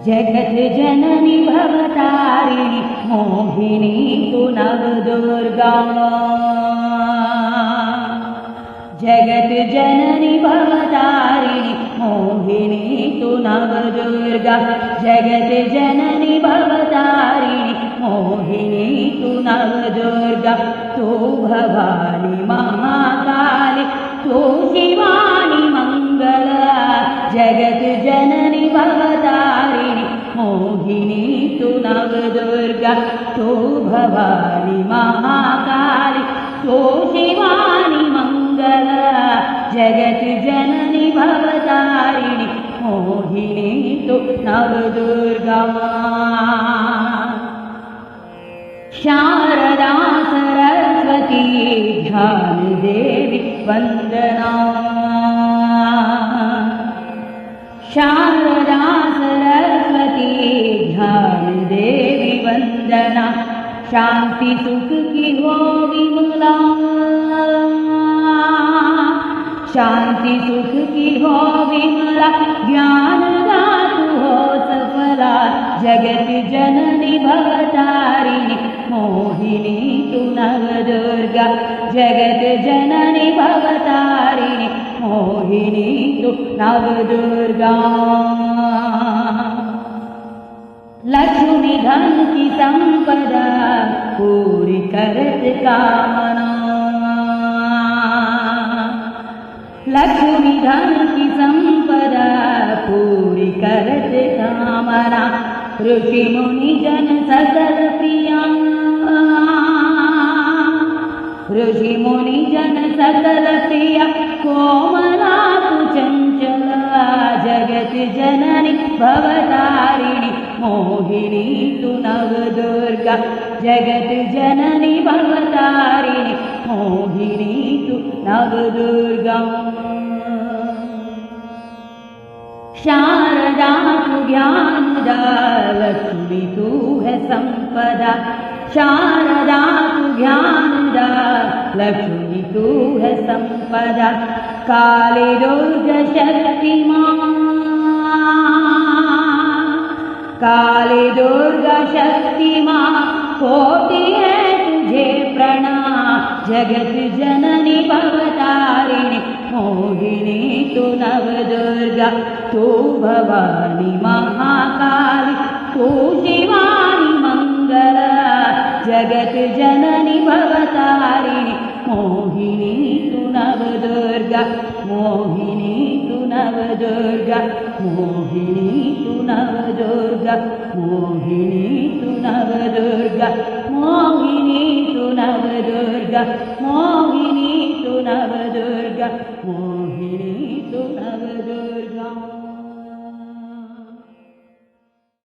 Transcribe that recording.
जगत् जननी भवतारिणी मोहिनी तु नवदुर्गा। जगत् जननी भवतारिणी मोहिनी तु नवदुर्गा। जगत् जननी भवतारिणी मोहिनी तु नवदुर्गा। तु भवानी महाकाली तु शिवानी मंगला। जगत् जननी भवतारिणी मोहिनी तु नवदुर्गा। तु भवानी महाकाली तु शिवानी मंगला। जगत् जननी भवतारिणी मोहिनी तु नवदुर्गा। शारदा सरस्वती ध्यान देवी वंदना। शारदा सरस्वती ध्यान देवी वंदना। शांति सुख की हो विमला। शांति सुख की हो विमला। ज्ञान दातु हो सफला। जगत् जननी भवतारिणी मोहिनी तु नवदुर्गा। जगत् जननी भवतारिणी मोहिनी तु नवदुर्गा। लक्ष्मी धन की संपदा पूरी करत कामना। लक्ष्मी धन की संपदा पूरी करत कामना। ऋषि मुनि जन सकल प्रिया। ऋषि मुनि जन सकल प्रिया कोमला तु चंचला। जगत् जननी भवतारिणी मोहिनी तु नवदुर्गा। जगत् जननी भवतारिणी मोहिनी तु नवदुर्गा। शारदा तु ज्ञानदा लक्ष्मी तु है संपदा। शारदा तु ज्ञानदा लक्ष्मी तु है संपदा। काली दुर्गा शक्ति मां। काली दुर्गा शक्ति मां होती है तुझे प्रणाम। जगत् जननी भवतारिणी मोहिनी तु नवदुर्गा। तु भवानी महाकाली तु शिवानी मंगला। जगत् जननी भवतारिणी मोहिनी तु नवदुर्गा। मोहिनी तु नवदुर्गा। मोहिनी तु नवदुर्गा। मोहिनी तु नवदुर्गा। मोहिनी तु नवदुर्गा। मोहिनी तु नवदुर्गा। मोहिनी तु नवदुर्गा।